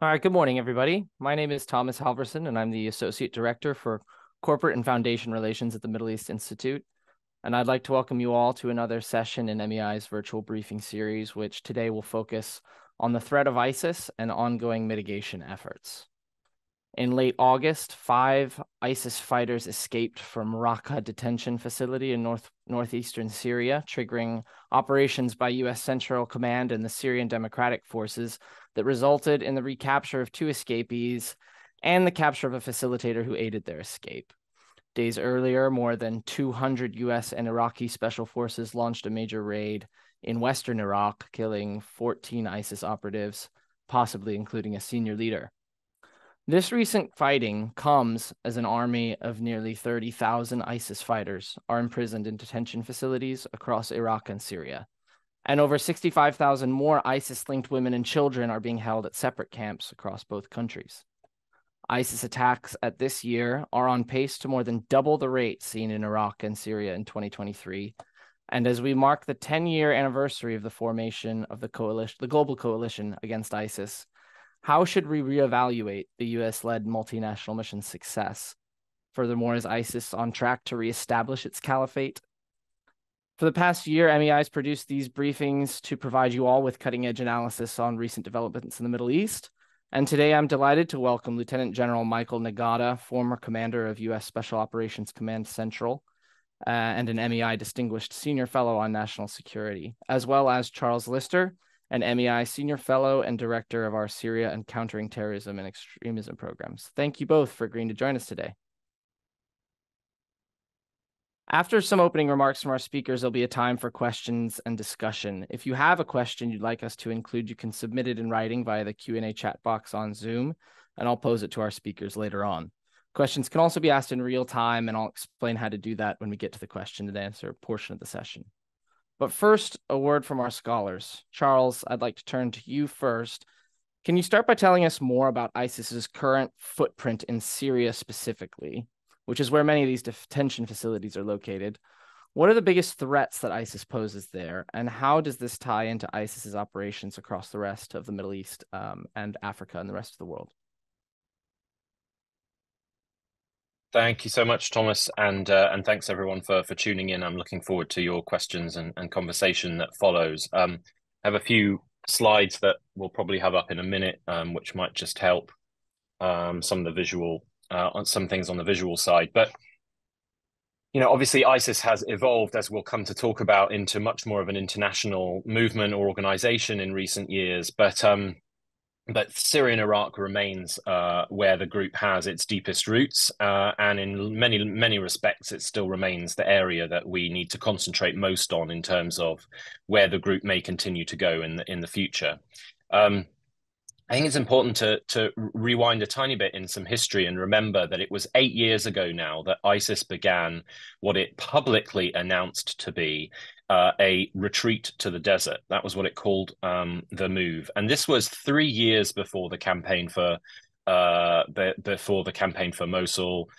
All right, good morning, everybody. My name is Thomas Halverson, and I'm the Associate Director for Corporate and Foundation Relations at the Middle East Institute. And I'd like to welcome you all to another session in MEI's virtual briefing series, which today will focus on the threat of ISIS and ongoing mitigation efforts. In late August, 5 ISIS fighters escaped from Raqqah Detention Facility in northeastern Syria, triggering operations by US Central Command and the Syrian Democratic Forces that resulted in the recapture of 2 escapees and the capture of a facilitator who aided their escape. Days earlier, more than 200 US and Iraqi special forces launched a major raid in western Iraq, killing 14 ISIS operatives, possibly including a senior leader. This recent fighting comes as an army of nearly 30,000 ISIS fighters are imprisoned in detention facilities across Iraq and Syria, and over 65,000 more ISIS-linked women and children are being held at separate camps across both countries. ISIS attacks at this year are on pace to more than double the rate seen in Iraq and Syria in 2023, and as we mark the 10-year anniversary of the formation of the global coalition against ISIS, how should we reevaluate the US-led multinational mission's success? Furthermore, is ISIS on track to reestablish its caliphate? For the past year, MEI has produced these briefings to provide you all with cutting-edge analysis on recent developments in the Middle East. And today I'm delighted to welcome Lieutenant General Michael Nagata, former commander of US Special Operations Command Central, and an MEI Distinguished Senior Fellow on National Security, as well as Charles Lister, an MEI Senior Fellow and Director of our Syria and Countering Terrorism and Extremism programs. Thank you both for agreeing to join us today. After some opening remarks from our speakers, there'll be a time for questions and discussion. If you have a question you'd like us to include, you can submit it in writing via the Q&A chat box on Zoom, and I'll pose it to our speakers later on. Questions can also be asked in real time, and I'll explain how to do that when we get to the question and answer portion of the session. But first, a word from our scholars. Charles, I'd like to turn to you first. Can you start by telling us more about ISIS's current footprint in Syria specifically, which is where many of these detention facilities are located? What are the biggest threats that ISIS poses there, and how does this tie into ISIS's operations across the rest of the Middle East and Africa and the rest of the world? Thank you so much, Thomas, and thanks everyone for tuning in. I'm looking forward to your questions and conversation that follows. I have a few slides that we'll probably have up in a minute, which might just help some of the visual on some things on the visual side. But obviously ISIS has evolved, as we'll come to talk about, into much more of an international movement or organization in recent years. But Syria and Iraq remains where the group has its deepest roots, and in many respects, it still remains the area that we need to concentrate most on in terms of where the group may continue to go in the future. I think it's important to rewind a tiny bit in some history and remember that it was 8 years ago now that ISIS began what it publicly announced to be a retreat to the desert. That was what it called the move, and this was 3 years before the campaign for Mosul.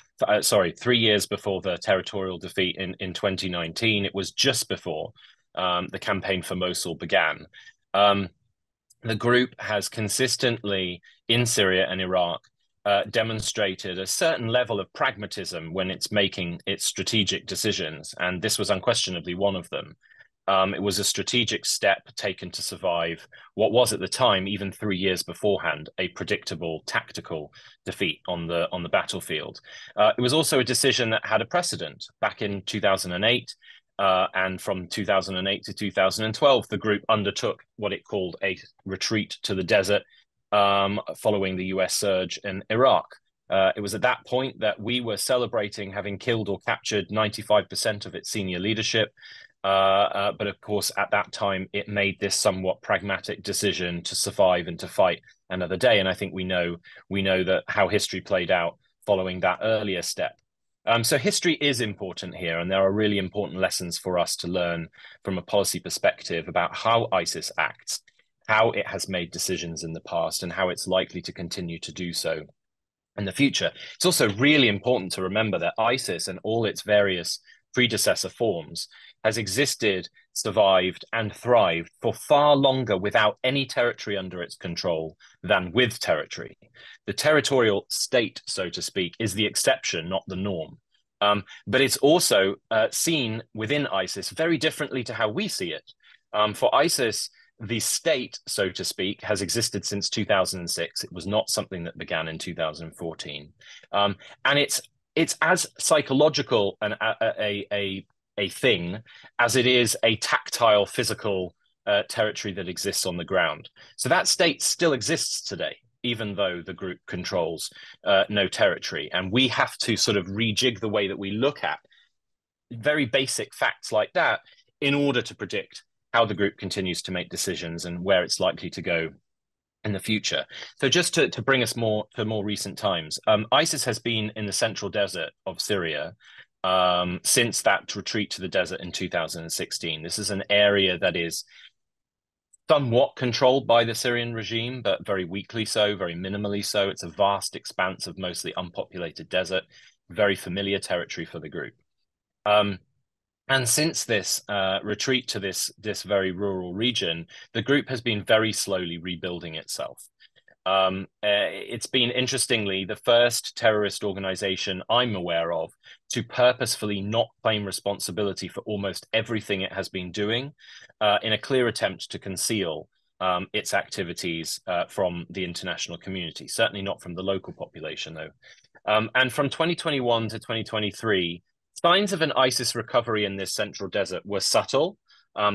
3 years before the territorial defeat in 2019. It was just before the campaign for Mosul began. The group has consistently in Syria and Iraq demonstrated a certain level of pragmatism when it's making its strategic decisions, and this was unquestionably one of them. It was a strategic step taken to survive what was at the time, even 3 years beforehand, a predictable tactical defeat on the battlefield. It was also a decision that had a precedent back in 2008. And from 2008 to 2012, the group undertook what it called a retreat to the desert following the US surge in Iraq. It was at that point that we were celebrating having killed or captured 95% of its senior leadership. But of course, at that time, it made this somewhat pragmatic decision to survive and to fight another day. And I think we know that how history played out following that earlier step. So history is important here, and there are really important lessons for us to learn from a policy perspective about how ISIS acts, how it has made decisions in the past, and how it's likely to continue to do so in the future. It's also really important to remember that ISIS and all its various predecessor forms has existed, survived, and thrived for far longer without any territory under its control than with territory. The territorial state, so to speak, is the exception, not the norm. But it's also seen within ISIS very differently to how we see it. For ISIS, the state, so to speak, has existed since 2006. It was not something that began in 2014. And it's as psychological a thing as it is a tactile, physical territory that exists on the ground. So that state still exists today, even though the group controls no territory. And we have to sort of rejig the way that we look at very basic facts like that in order to predict how the group continues to make decisions and where it's likely to go in the future. So just to bring us more to more recent times, ISIS has been in the central desert of Syria since that retreat to the desert in 2016. This is an area that is somewhat controlled by the Syrian regime, but very weakly so, very minimally so. It's a vast expanse of mostly unpopulated desert, very familiar territory for the group. And since this retreat to this very rural region, the group has been very slowly rebuilding itself. It's been, interestingly, the first terrorist organization I'm aware of to purposefully not claim responsibility for almost everything it has been doing in a clear attempt to conceal its activities from the international community, certainly not from the local population, though. And from 2021 to 2023, signs of an ISIS recovery in this central desert were subtle.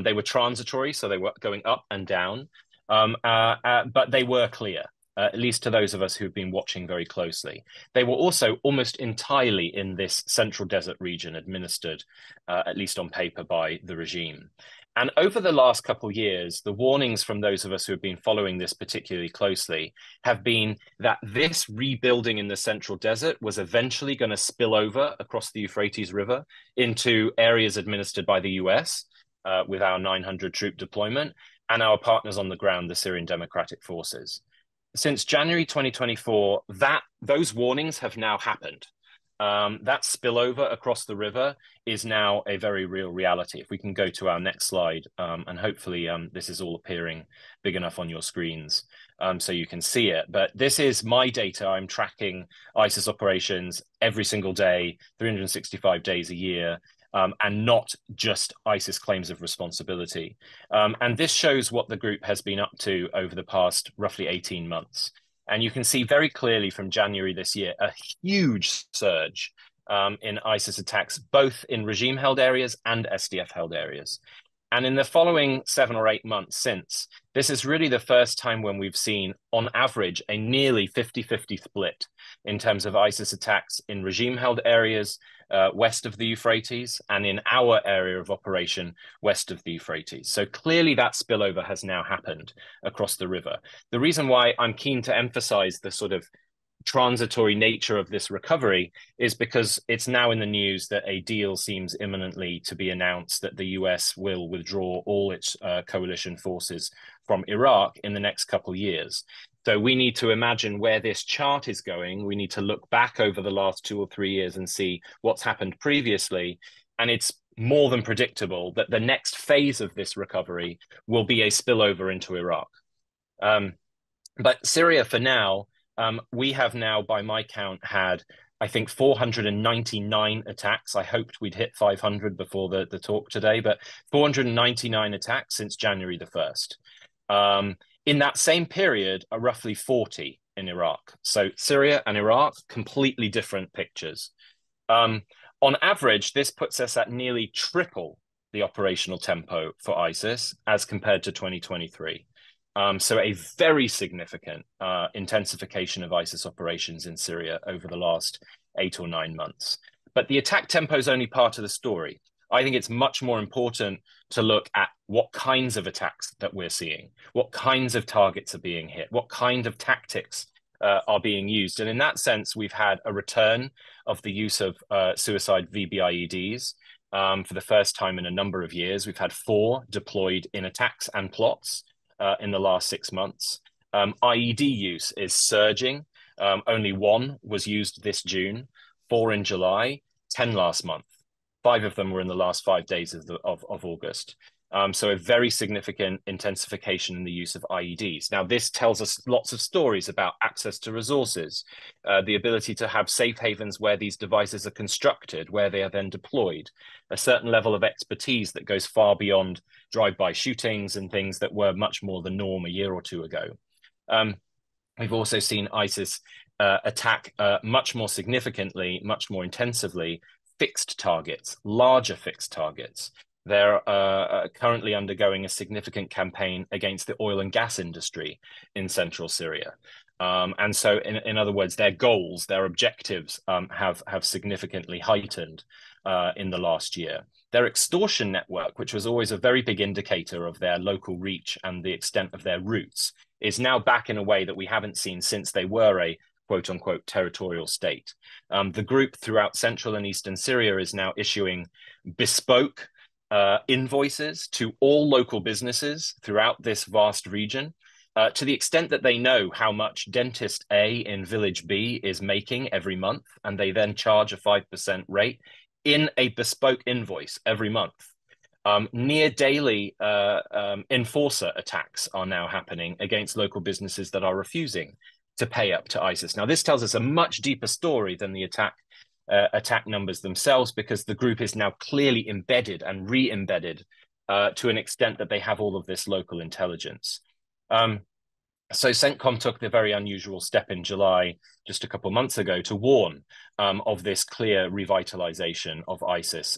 They were transitory, so they were going up and down, but they were clear, at least to those of us who've been watching very closely. They were also almost entirely in this central desert region, administered, at least on paper, by the regime. And over the last couple of years, the warnings from those of us who have been following this particularly closely have been that this rebuilding in the central desert was eventually going to spill over across the Euphrates River into areas administered by the US with our 900 troop deployment and our partners on the ground, the Syrian Democratic Forces. Since January 2024, those warnings have now happened. That spillover across the river is now a very real reality. If we can go to our next slide, and hopefully this is all appearing big enough on your screens so you can see it. But this is my data. I'm tracking ISIS operations every single day, 365 days a year, and not just ISIS claims of responsibility. And this shows what the group has been up to over the past roughly 18 months. And you can see very clearly from January this year, a huge surge in ISIS attacks, both in regime-held areas and SDF-held areas. And in the following 7 or 8 months since, this is really the first time when we've seen, on average, a nearly 50-50 split in terms of ISIS attacks in regime-held areas west of the Euphrates and in our area of operation west of the Euphrates. So clearly that spillover has now happened across the river. The reason why I'm keen to emphasize the sort of transitory nature of this recovery is because it's now in the news that a deal seems imminently to be announced that the US will withdraw all its coalition forces from Iraq in the next couple of years. So we need to imagine where this chart is going. We need to look back over the last 2 or 3 years and see what's happened previously. And it's more than predictable that the next phase of this recovery will be a spillover into Iraq. But Syria, for now, we have now, by my count, had, I think, 499 attacks. I hoped we'd hit 500 before the talk today, but 499 attacks since January the 1st. In that same period, are roughly 40 in Iraq. So Syria and Iraq, completely different pictures. On average, this puts us at nearly triple the operational tempo for ISIS as compared to 2023. So a very significant intensification of ISIS operations in Syria over the last 8 or 9 months. But the attack tempo is only part of the story. I think it's much more important to look at what kinds of attacks that we're seeing, what kinds of targets are being hit, what kind of tactics are being used. And in that sense, we've had a return of the use of suicide VBIEDs for the first time in a number of years. We've had 4 deployed in attacks and plots in the last 6 months. IED use is surging. Only 1 was used this June, 4 in July, 10 last month. 5 of them were in the last 5 days of August. So a very significant intensification in the use of IEDs. Now, this tells us lots of stories about access to resources, the ability to have safe havens where these devices are constructed, where they are then deployed, a certain level of expertise that goes far beyond drive-by shootings and things that were much more the norm a year or two ago. We've also seen ISIS attack much more significantly, much more intensively, fixed targets, larger fixed targets. They're currently undergoing a significant campaign against the oil and gas industry in central Syria. And so, in other words, their goals, their objectives have significantly heightened in the last year. Their extortion network, which was always a very big indicator of their local reach and the extent of their roots, is now back in a way that we haven't seen since they were a quote unquote territorial state. The group throughout central and eastern Syria is now issuing bespoke invoices to all local businesses throughout this vast region, to the extent that they know how much dentist A in village B is making every month, and they then charge a 5% rate in a bespoke invoice every month. Near daily enforcer attacks are now happening against local businesses that are refusing to pay up to ISIS. Now, this tells us a much deeper story than the attack numbers themselves, because the group is now clearly embedded and re-embedded to an extent that they have all of this local intelligence. So CENTCOM took the very unusual step in July, just a couple of months ago, to warn of this clear revitalization of ISIS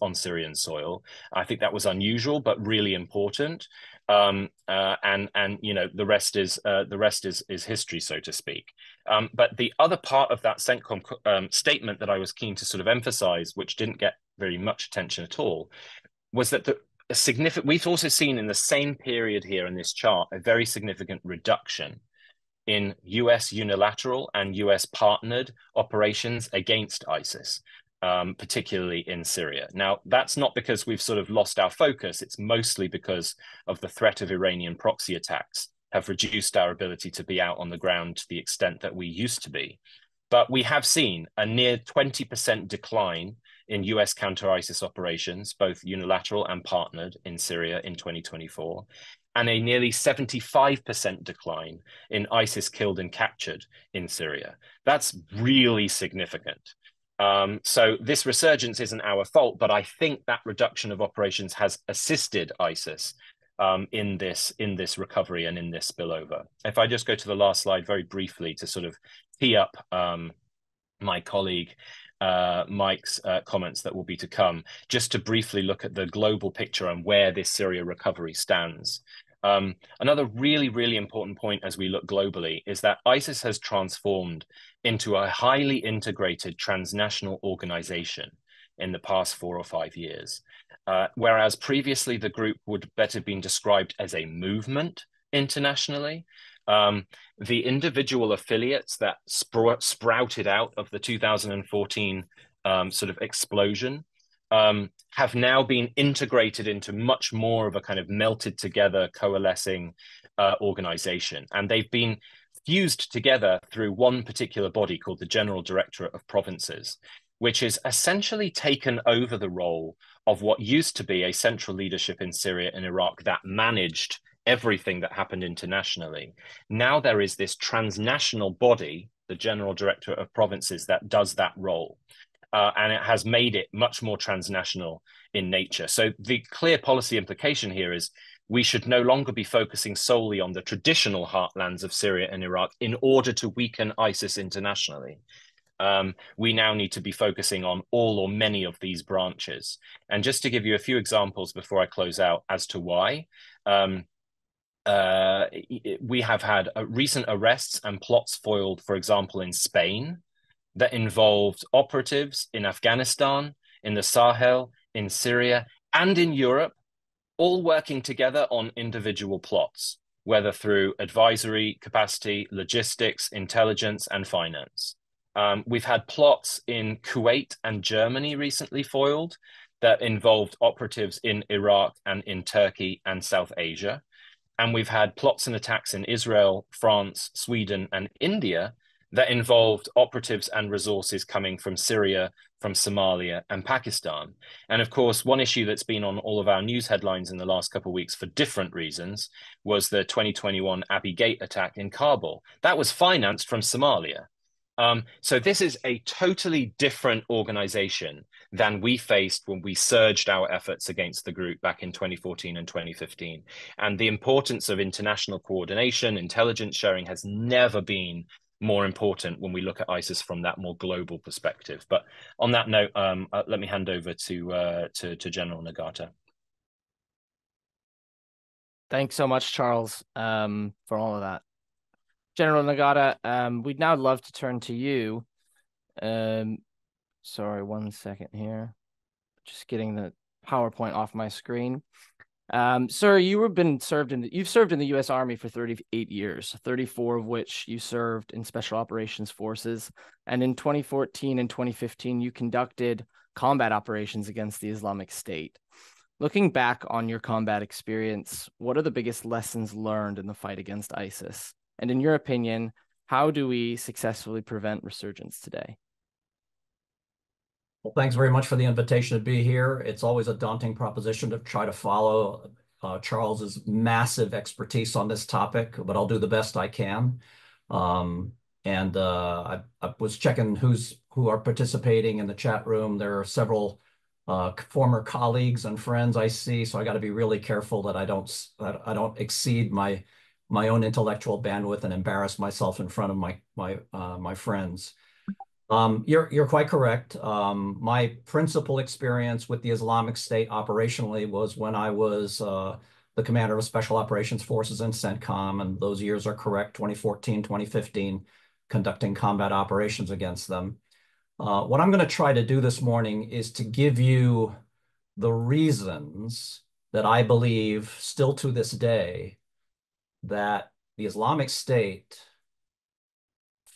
on Syrian soil. I think that was unusual, but really important. And you know, the rest is history, so to speak. But the other part of that CENTCOM statement that I was keen to sort of emphasize, which didn't get very much attention at all, was that we've also seen in the same period here in this chart a very significant reduction in US unilateral and US partnered operations against ISIS, particularly in Syria. Now, that's not because we've sort of lost our focus. It's mostly because of the threat of Iranian proxy attacks have reduced our ability to be out on the ground to the extent that we used to be. But we have seen a near 20% decline in US counter-ISIS operations, both unilateral and partnered in Syria in 2024, and a nearly 75% decline in ISIS killed and captured in Syria. That's really significant. So this resurgence isn't our fault, but I think that reduction of operations has assisted ISIS in this recovery and in this spillover. If I just go to the last slide very briefly to sort of tee up my colleague Mike's comments that will be to come, just to briefly look at the global picture and where this Syria recovery stands. Another really, really important point as we look globally is that ISIS has transformed into a highly integrated transnational organization in the past 4 or 5 years, whereas previously the group would better have been described as a movement internationally. The individual affiliates that sprouted out of the 2014 sort of explosion have now been integrated into much more of a kind of melted together, coalescing organization. And they've been fused together through one particular body called the General Directorate of Provinces, which is essentially taken over the role of what used to be a central leadership in Syria and Iraq that managed everything that happened internationally. Now there is this transnational body, the General Directorate of Provinces, that does that role. And it has made it much more transnational in nature. So the clear policy implication here is we should no longer be focusing solely on the traditional heartlands of Syria and Iraq in order to weaken ISIS internationally. We now need to be focusing on all or many of these branches. And just to give you a few examples before I close out as to why, we have had recent arrests and plots foiled, for example, in Spain, that involved operatives in Afghanistan, in the Sahel, in Syria, and in Europe, all working together on individual plots, whether through advisory capacity, logistics, intelligence, and finance. We've had plots in Kuwait and Germany recently foiled that involved operatives in Iraq and in Turkey and South Asia. And we've had plots and attacks in Israel, France, Sweden, and India that involved operatives and resources coming from Syria, from Somalia, and Pakistan. And of course, one issue that's been on all of our news headlines in the last couple of weeks for different reasons was the 2021 Abbey Gate attack in Kabul. That was financed from Somalia. So this is a totally different organization than we faced when we surged our efforts against the group back in 2014 and 2015. And the importance of international coordination, intelligence sharing has never been more important when we look at ISIS from that more global perspective. But on that note, let me hand over to General Nagata. Thanks so much, Charles, for all of that. General Nagata, we'd now love to turn to you. Sorry, 1 second here. Just getting the PowerPoint off my screen. Sir, you've served in the US Army for 38 years, 34 of which you served in Special Operations Forces. And in 2014 and 2015, you conducted combat operations against the Islamic State. Looking back on your combat experience, what are the biggest lessons learned in the fight against ISIS? And in your opinion, how do we successfully prevent resurgence today? Well, thanks very much for the invitation to be here. It's always a daunting proposition to try to follow Charles's massive expertise on this topic, but I'll do the best I can. I was checking who are participating in the chat room. There are several former colleagues and friends I see, so I got to be really careful that I don't exceed my own intellectual bandwidth and embarrass myself in front of my friends. You're quite correct. My principal experience with the Islamic State operationally was when I was the commander of Special Operations Forces in CENTCOM, and those years are correct, 2014, 2015, conducting combat operations against them. What I'm going to try to do this morning is to give you the reasons that I believe still to this day that the Islamic State,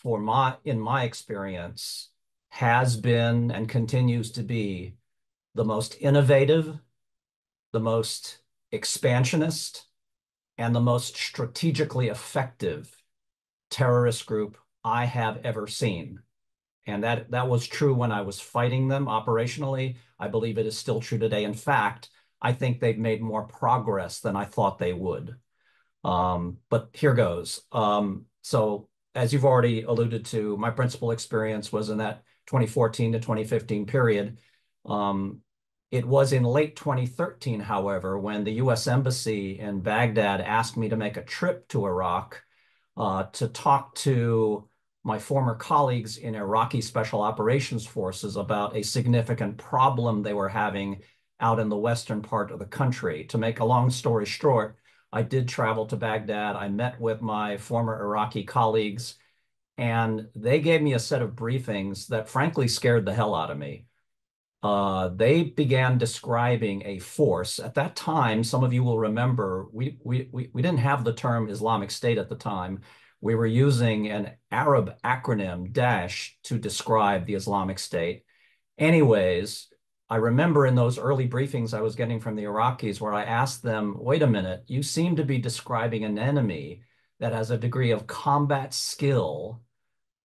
in my experience, has been and continues to be the most innovative, the most expansionist, and the most strategically effective terrorist group I have ever seen. And that was true when I was fighting them operationally. I believe it is still true today. In fact, I think they've made more progress than I thought they would. But here goes. So as you've already alluded to, my principal experience was in that 2014 to 2015 period. It was in late 2013, however, when the US Embassy in Baghdad asked me to make a trip to Iraq to talk to my former colleagues in Iraqi Special Operations Forces about a significant problem they were having out in the western part of the country. To make a long story short, I did travel to Baghdad. I met with my former Iraqi colleagues, and they gave me a set of briefings that frankly scared the hell out of me. They began describing a force. At that time, some of you will remember, we didn't have the term Islamic State at the time. We were using an Arab acronym, Daesh, to describe the Islamic State. Anyways, I remember in those early briefings I was getting from the Iraqis where I asked them, wait a minute, you seem to be describing an enemy that has a degree of combat skill,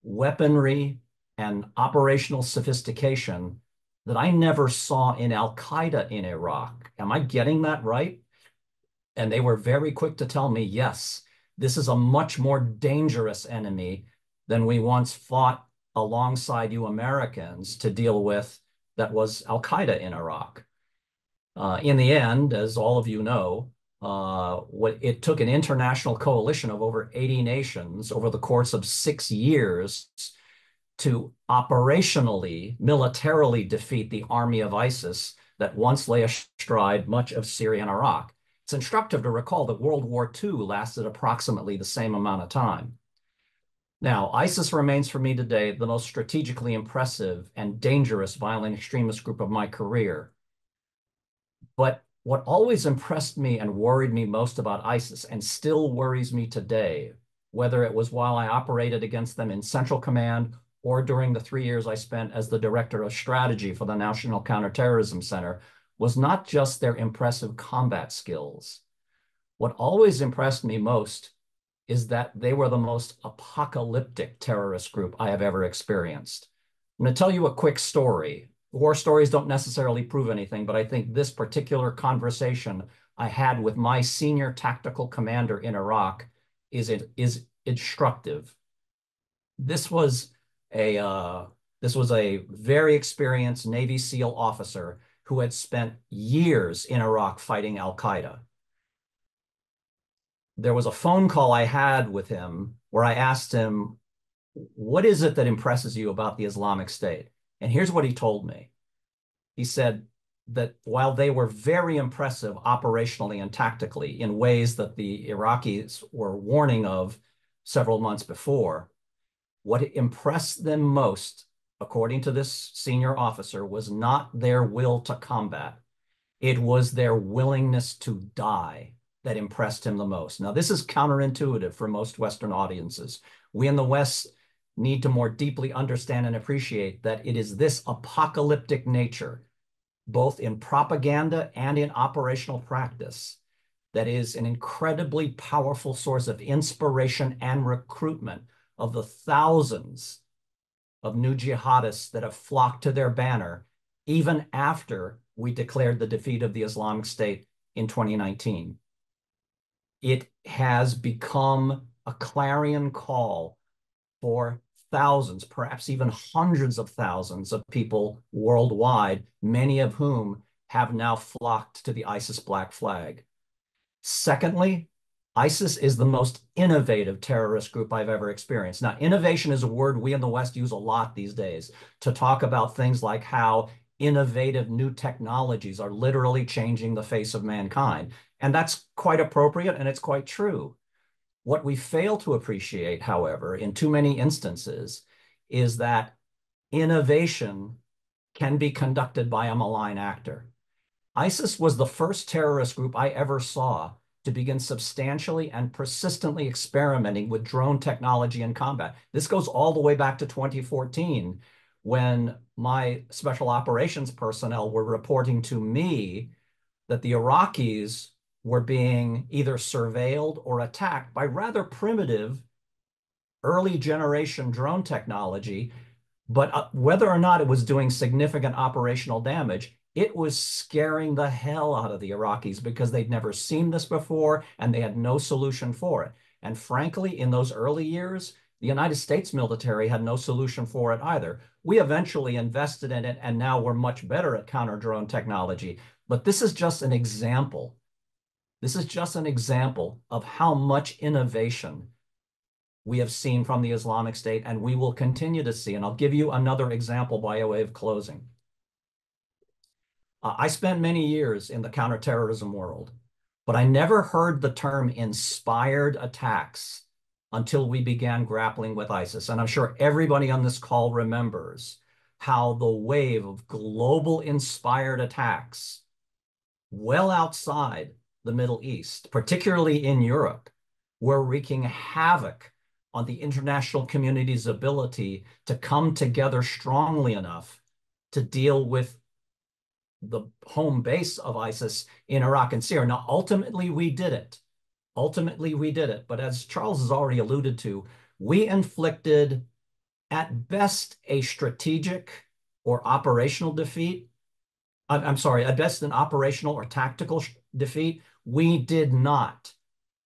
weaponry, and operational sophistication that I never saw in Al-Qaeda in Iraq. Am I getting that right? And they were very quick to tell me, yes, this is a much more dangerous enemy than we once fought alongside you Americans to deal with, that was Al-Qaeda in Iraq. In the end, as all of you know, it took an international coalition of over 80 nations over the course of 6 years to operationally, militarily defeat the army of ISIS that once lay astride much of Syria and Iraq. It's instructive to recall that World War II lasted approximately the same amount of time. Now, ISIS remains for me today the most strategically impressive and dangerous violent extremist group of my career. But what always impressed me and worried me most about ISIS, and still worries me today, whether it was while I operated against them in Central Command or during the 3 years I spent as the Director of Strategy for the National Counterterrorism Center, was not just their impressive combat skills. What always impressed me most is that they were the most apocalyptic terrorist group I have ever experienced. I'm going to tell you a quick story. War stories don't necessarily prove anything, but I think this particular conversation I had with my senior tactical commander in Iraq is instructive. This was a very experienced Navy SEAL officer who had spent years in Iraq fighting Al-Qaeda. There was a phone call I had with him where I asked him, what is it that impresses you about the Islamic State? And here's what he told me. He said that while they were very impressive operationally and tactically in ways that the Iraqis were warning of several months before, what impressed them most, according to this senior officer, was not their will to combat. It was their willingness to die that impressed him the most. Now, this is counterintuitive for most Western audiences. We in the West need to more deeply understand and appreciate that it is this apocalyptic nature, both in propaganda and in operational practice, that is an incredibly powerful source of inspiration and recruitment of the thousands of new jihadists that have flocked to their banner, even after we declared the defeat of the Islamic State in 2019. It has become a clarion call for thousands, perhaps even hundreds of thousands of people worldwide, many of whom have now flocked to the ISIS black flag. Secondly, ISIS is the most innovative terrorist group I've ever experienced. Now, innovation is a word we in the West use a lot these days to talk about things like how innovative new technologies are literally changing the face of mankind. And that's quite appropriate and it's quite true. What we fail to appreciate, however, in too many instances, is that innovation can be conducted by a malign actor. ISIS was the first terrorist group I ever saw to begin substantially and persistently experimenting with drone technology in combat. This goes all the way back to 2014, when my special operations personnel were reporting to me that the Iraqis were being either surveilled or attacked by rather primitive early generation drone technology, but whether or not it was doing significant operational damage, it was scaring the hell out of the Iraqis because they'd never seen this before and they had no solution for it. And frankly, in those early years, the United States military had no solution for it either. We eventually invested in it and now we're much better at counter-drone technology. But this is just an example. This is just an example of how much innovation we have seen from the Islamic State and we will continue to see. And I'll give you another example by way of closing. I spent many years in the counterterrorism world, but I never heard the term inspired attacks until we began grappling with ISIS. And I'm sure everybody on this call remembers how the wave of global inspired attacks well outside the Middle East, particularly in Europe, were wreaking havoc on the international community's ability to come together strongly enough to deal with the home base of ISIS in Iraq and Syria. Now, ultimately, we did it. Ultimately, we did it. But as Charles has already alluded to, we inflicted, at best, a strategic or operational defeat. I'm sorry, at best, an operational or tactical defeat. We did not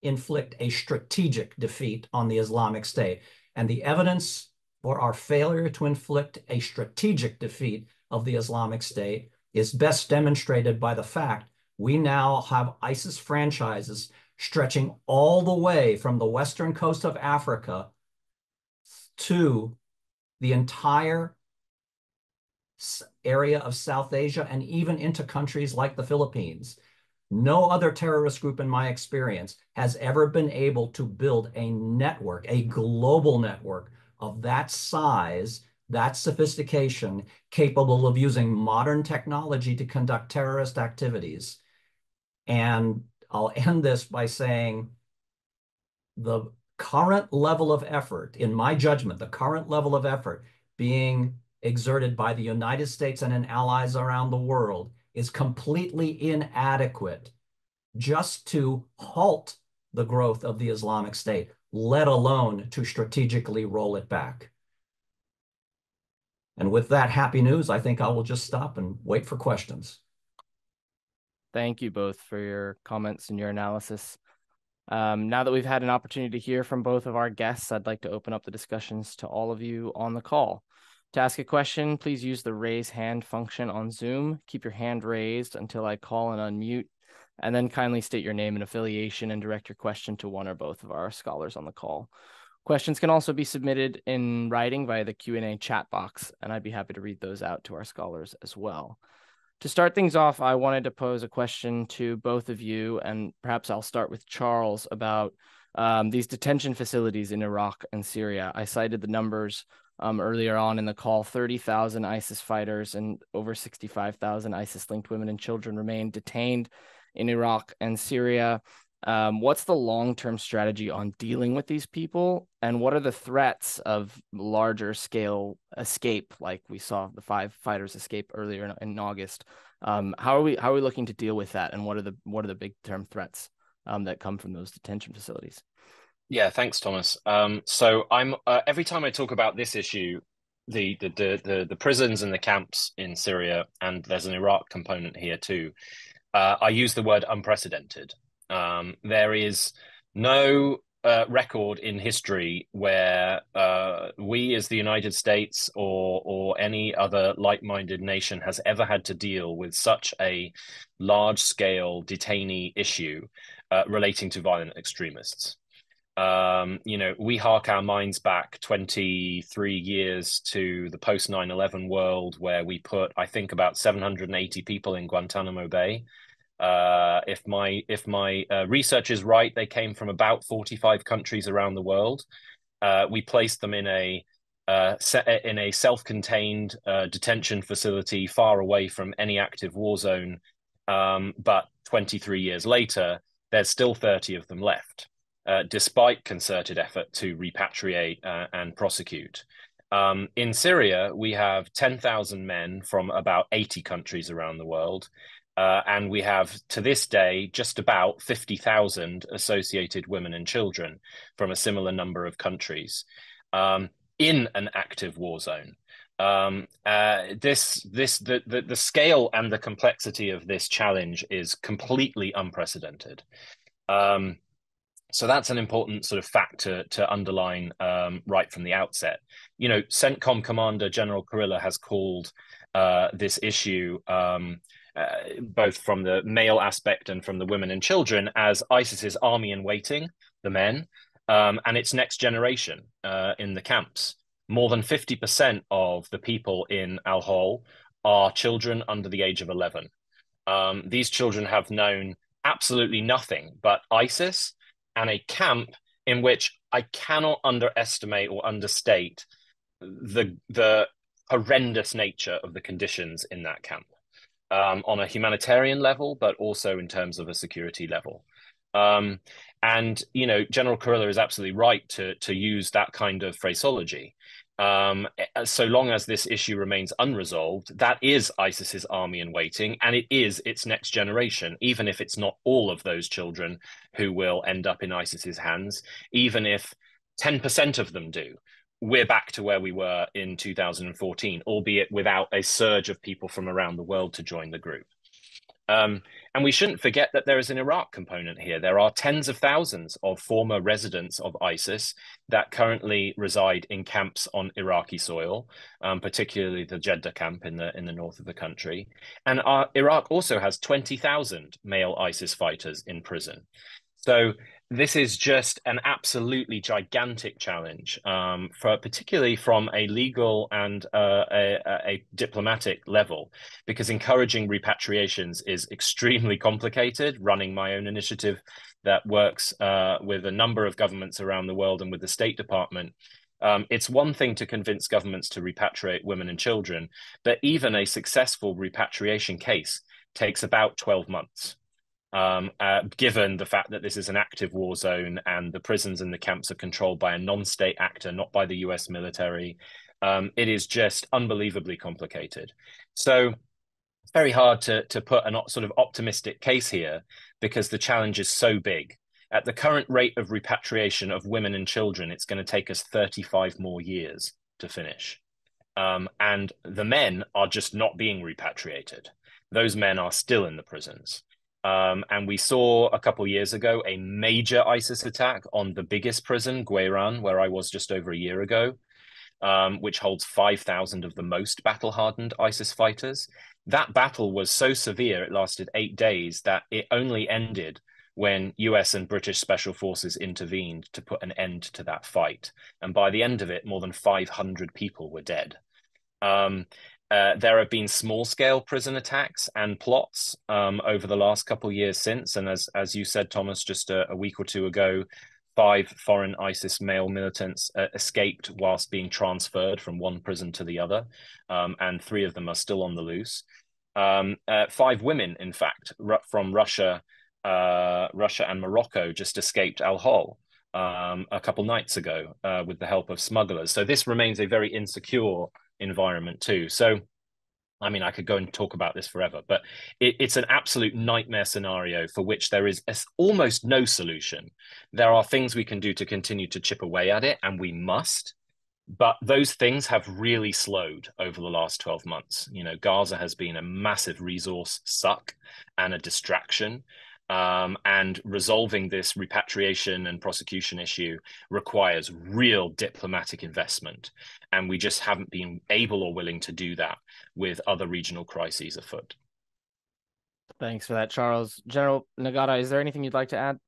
inflict a strategic defeat on the Islamic State. And the evidence for our failure to inflict a strategic defeat of the Islamic State is best demonstrated by the fact we now have ISIS franchises stretching all the way from the western coast of Africa to the entire area of South Asia and even into countries like the Philippines. No other terrorist group in my experience has ever been able to build a network, a global network of that size, that sophistication, capable of using modern technology to conduct terrorist activities. And I'll end this by saying the current level of effort, in my judgment, the current level of effort being exerted by the United States and allies around the world is completely inadequate just to halt the growth of the Islamic State. let alone to strategically roll it back. And with that happy news, I think I will just stop and wait for questions. Thank you both for your comments and your analysis. Now that we've had an opportunity to hear from both of our guests, I'd like to open up the discussions to all of you on the call. To ask a question, please use the raise hand function on Zoom. Keep your hand raised until I call and unmute, and then kindly state your name and affiliation and direct your question to one or both of our scholars on the call. Questions can also be submitted in writing via the Q&A chat box, and I'd be happy to read those out to our scholars as well. To start things off, I wanted to pose a question to both of you, and perhaps I'll start with Charles about these detention facilities in Iraq and Syria. I cited the numbers earlier on in the call. 30,000 ISIS fighters and over 65,000 ISIS-linked women and children remain detained in Iraq and Syria. What's the long-term strategy on dealing with these people, and what are the threats of larger scale escape, like we saw the 5 fighters escape earlier in August? How are we looking to deal with that, and what are the big term threats that come from those detention facilities? Yeah, thanks, Thomas. So I'm every time I talk about this issue, the prisons and the camps in Syria, and there's an Iraq component here too, I use the word unprecedented. There is no record in history where we as the United States or any other like-minded nation has ever had to deal with such a large-scale detainee issue relating to violent extremists. We hark our minds back 23 years to the post 9/11 world, where we put, I think, about 780 people in Guantanamo Bay. If my research is right, they came from about 45 countries around the world. We placed them in a self-contained detention facility far away from any active war zone. But 23 years later, there's still 30 of them left, despite concerted effort to repatriate and prosecute. In Syria, we have 10,000 men from about 80 countries around the world. And we have, to this day, just about 50,000 associated women and children from a similar number of countries in an active war zone. The scale and the complexity of this challenge is completely unprecedented. So that's an important sort of fact to underline right from the outset. CENTCOM Commander General Kurilla has called this issue, both from the male aspect and from the women and children, as ISIS's army in waiting, the men, and its next generation in the camps. More than 50% of the people in Al-Hol are children under the age of 11. These children have known absolutely nothing but ISIS and a camp in which I cannot underestimate or understate the horrendous nature of the conditions in that camp. On a humanitarian level, but also in terms of a security level. And General Kurilla is absolutely right to use that kind of phraseology. So long as this issue remains unresolved, that is ISIS's army in waiting, and it is its next generation, even if it's not all of those children who will end up in ISIS's hands, even if 10% of them do. We're back to where we were in 2014, albeit without a surge of people from around the world to join the group. And we shouldn't forget that there is an Iraq component here. There are tens of thousands of former residents of ISIS that currently reside in camps on Iraqi soil, particularly the Jeddah camp in the north of the country. And Iraq also has 20,000 male ISIS fighters in prison. So this is just an absolutely gigantic challenge, particularly from a legal and a diplomatic level, because encouraging repatriations is extremely complicated. Running my own initiative that works with a number of governments around the world and with the State Department, it's one thing to convince governments to repatriate women and children, but even a successful repatriation case takes about 12 months. Given the fact that this is an active war zone and the prisons and the camps are controlled by a non-state actor, not by the US military, it is just unbelievably complicated. So it's very hard to put a sort of optimistic case here because the challenge is so big. At the current rate of repatriation of women and children, it's going to take us 35 more years to finish. And the men are just not being repatriated. Those men are still in the prisons. And we saw a couple of years ago a major ISIS attack on the biggest prison, Gweiran, where I was just over a year ago, which holds 5,000 of the most battle-hardened ISIS fighters. That battle was so severe, it lasted 8 days, that it only ended when US and British special forces intervened to put an end to that fight. And by the end of it, more than 500 people were dead. There have been small-scale prison attacks and plots over the last couple of years since. And as you said, Thomas, just a week or two ago, 5 foreign ISIS male militants escaped whilst being transferred from one prison to the other. And 3 of them are still on the loose. 5 women, in fact, from Russia and Morocco just escaped Al-Hol a couple nights ago with the help of smugglers. So this remains a very insecure environment too. So, I mean, I could go and talk about this forever, but it's an absolute nightmare scenario for which there is almost no solution. There are things we can do to continue to chip away at it, and we must. But those things have really slowed over the last 12 months. You know, Gaza has been a massive resource suck and a distraction. And resolving this repatriation and prosecution issue requires real diplomatic investment. And we just haven't been able or willing to do that with other regional crises afoot. Thanks for that, Charles. General Nagata, is there anything you'd like to add?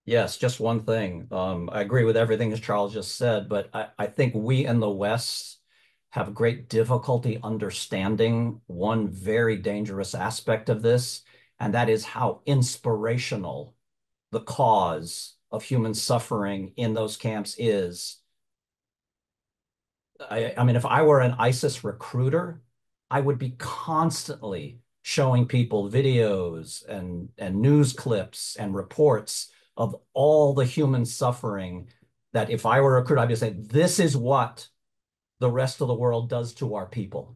Yes, just one thing. I agree with everything that Charles just said, but I think we in the West have great difficulty understanding one very dangerous aspect of this, and that is how inspirational the cause of human suffering in those camps is. I mean, if I were an ISIS recruiter, I would be constantly showing people videos and news clips and reports of all the human suffering that if I were a recruiter, I'd be saying, this is what the rest of the world does to our people.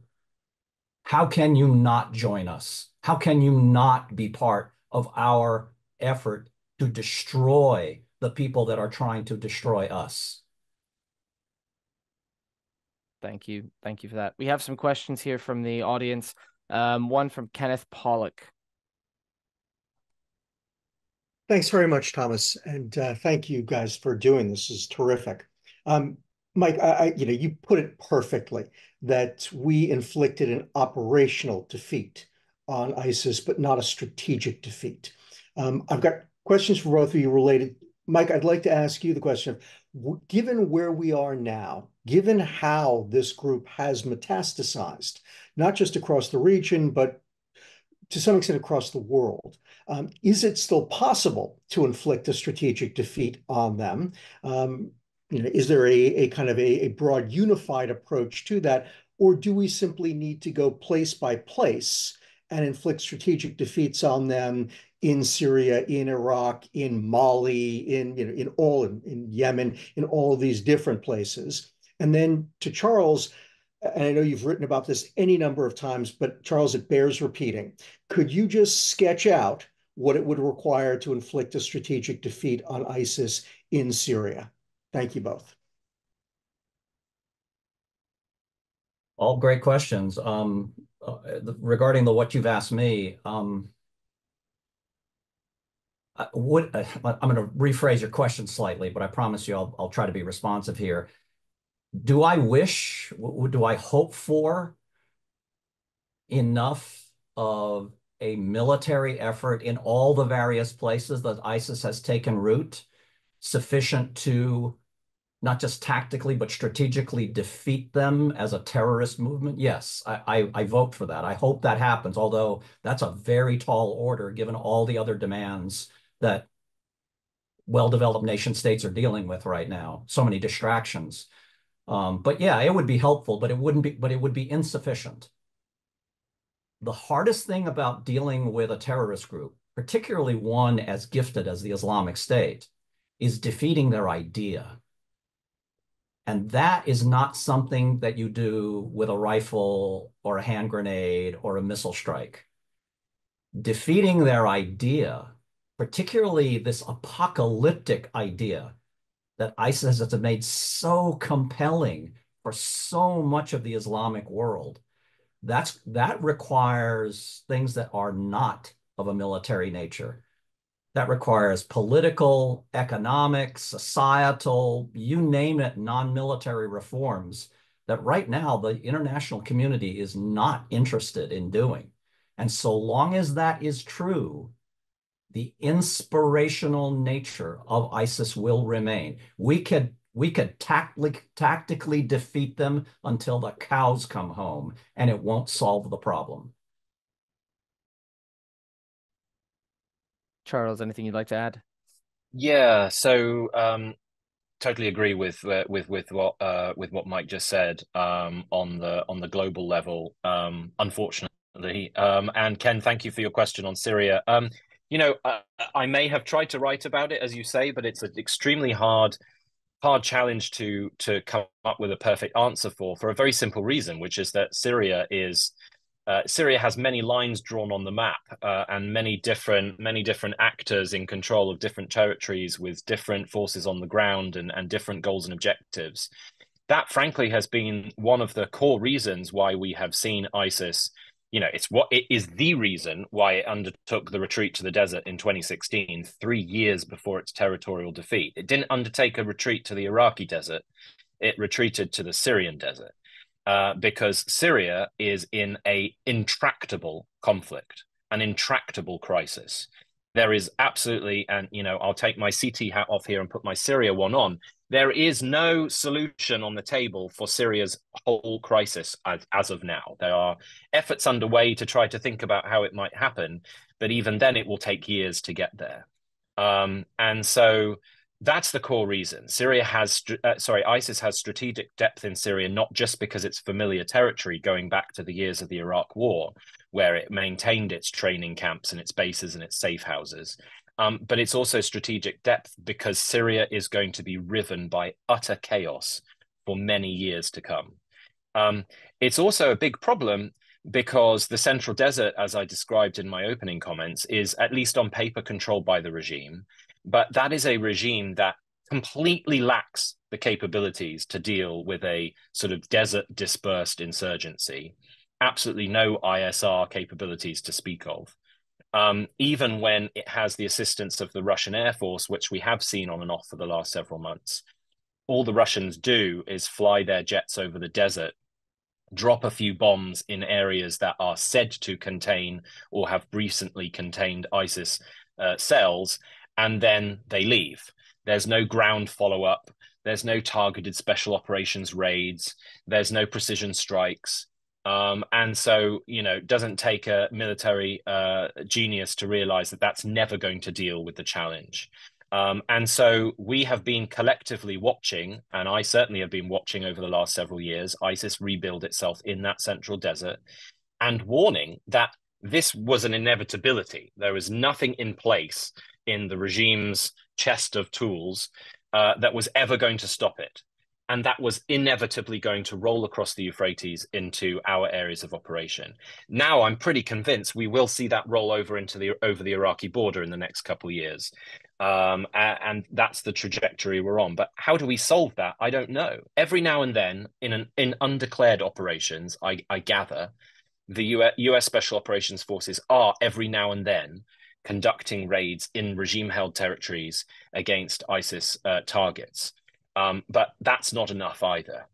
How can you not join us? How can you not be part of our effort to destroy the people that are trying to destroy us? Thank you. Thank you for that. We have some questions here from the audience. One from Kenneth Pollock. Thanks very much, Thomas, and thank you guys for doing this. This is terrific. Mike, you put it perfectly that we inflicted an operational defeat on ISIS, but not a strategic defeat. I've got questions for both of you related. Mike, I'd like to ask you the question of, given where we are now, given how this group has metastasized, not just across the region, but to some extent across the world, is it still possible to inflict a strategic defeat on them? Is there a kind of a broad unified approach to that, or do we simply need to go place by place and inflict strategic defeats on them in Syria, in Iraq, in Mali, in Yemen, in all of these different places? And then to Charles, and I know you've written about this any number of times, but Charles, it bears repeating. Could you just sketch out what it would require to inflict a strategic defeat on ISIS in Syria? Thank you both. All great questions. Regarding what you've asked me, I'm going to rephrase your question slightly, but I promise you I'll try to be responsive here. Do I hope for enough of a military effort in all the various places that ISIS has taken root, sufficient to not just tactically, but strategically defeat them as a terrorist movement? Yes, I vote for that. I hope that happens, although that's a very tall order given all the other demands that well-developed nation states are dealing with right now. So many distractions. But yeah, it would be helpful, but it would be insufficient. The hardest thing about dealing with a terrorist group, particularly one as gifted as the Islamic State, is defeating their idea. And that is not something that you do with a rifle or a hand grenade or a missile strike. Defeating their idea particularly this apocalyptic idea that ISIS has made so compelling for so much of the Islamic world, that requires things that are not of a military nature. That requires political, economic, societal, you name it, non-military reforms that right now the international community is not interested in doing. And so long as that is true, the inspirational nature of ISIS will remain. We could tactically defeat them until the cows come home, and it won't solve the problem. Charles, anything you'd like to add? Yeah, so totally agree with what Mike just said on the global level. Unfortunately, and Ken, thank you for your question on Syria. I may have tried to write about it, as you say, but it's an extremely hard challenge to come up with a perfect answer for a very simple reason, which is that Syria has many lines drawn on the map and many different actors in control of different territories with different forces on the ground and different goals and objectives. That, frankly, has been one of the core reasons why we have seen ISIS. It is the reason why it undertook the retreat to the desert in 2016, 3 years before its territorial defeat. It didn't undertake a retreat to the Iraqi desert. It retreated to the Syrian desert. Because Syria is in an intractable conflict, an intractable crisis. There is absolutely, and I'll take my CT hat off here and put my Syria one on. There is no solution on the table for Syria's whole crisis as of now. There are efforts underway to try to think about how it might happen, but even then it will take years to get there. And so that's the core reason. ISIS has strategic depth in Syria, not just because it's familiar territory going back to the years of the Iraq War, where it maintained its training camps and its bases and its safe houses, but it's also strategic depth because Syria is going to be riven by utter chaos for many years to come. It's also a big problem because the central desert, as I described in my opening comments, is at least on paper controlled by the regime. But that is a regime that completely lacks the capabilities to deal with a sort of desert dispersed insurgency. Absolutely no ISR capabilities to speak of. Even when it has the assistance of the Russian Air Force, which we have seen on and off for the last several months, all the Russians do is fly their jets over the desert, drop a few bombs in areas that are said to contain or have recently contained ISIS cells, and then they leave. There's no ground follow-up. There's no targeted special operations raids. There's no precision strikes. And so, it doesn't take a military genius to realize that that's never going to deal with the challenge. And so we have been collectively watching, and I certainly have been watching over the last several years, ISIS rebuild itself in that central desert and warning that this was an inevitability. There was nothing in place in the regime's chest of tools that was ever going to stop it. And that was inevitably going to roll across the Euphrates into our areas of operation. Now I'm pretty convinced we will see that roll over over the Iraqi border in the next couple of years. And that's the trajectory we're on. But how do we solve that? I don't know. Every now and then in undeclared operations, I gather, the US Special Operations Forces are every now and then conducting raids in regime-held territories against ISIS targets. But that's not enough either.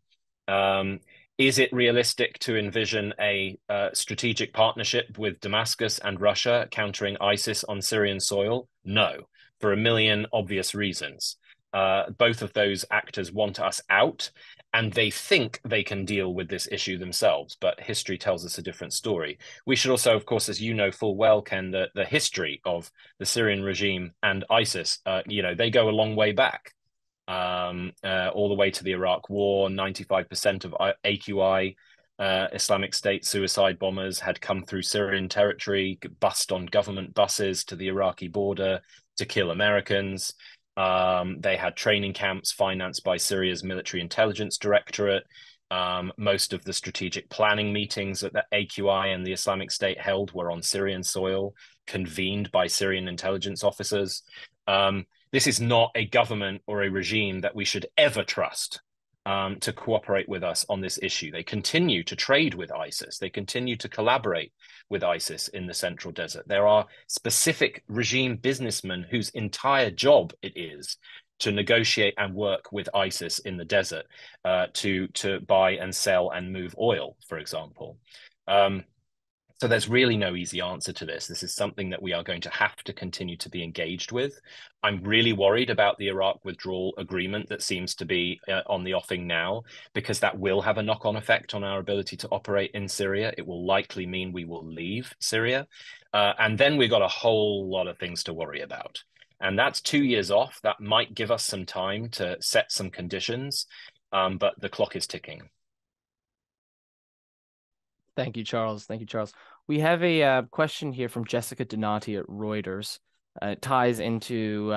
Is it realistic to envision a strategic partnership with Damascus and Russia countering ISIS on Syrian soil? No, for a million obvious reasons. Both of those actors want us out, and they think they can deal with this issue themselves, but history tells us a different story. We should also, of course, as you know full well, Ken, the history of the Syrian regime and ISIS, they go a long way back, all the way to the Iraq War. 95% of AQI, Islamic State suicide bombers, had come through Syrian territory, bust on government buses to the Iraqi border to kill Americans. They had training camps financed by Syria's military intelligence directorate. Most of the strategic planning meetings that the AQI and the Islamic State held were on Syrian soil. convened by Syrian intelligence officers. This is not a government or a regime that we should ever trust to cooperate with us on this issue. They continue to trade with ISIS. They continue to collaborate with ISIS in the Central Desert. There are specific regime businessmen whose entire job it is to negotiate and work with ISIS in the desert to buy and sell and move oil, for example. So there's really no easy answer to this. This is something that we are going to have to continue to be engaged with. I'm really worried about the Iraq withdrawal agreement that seems to be on the offing now, because that will have a knock-on effect on our ability to operate in Syria. It will likely mean we will leave Syria. And then we've got a whole lot of things to worry about. And that's 2 years off. That might give us some time to set some conditions, but the clock is ticking. Thank you, Charles. Thank you, Charles. We have a question here from Jessica Donati at Reuters. It ties into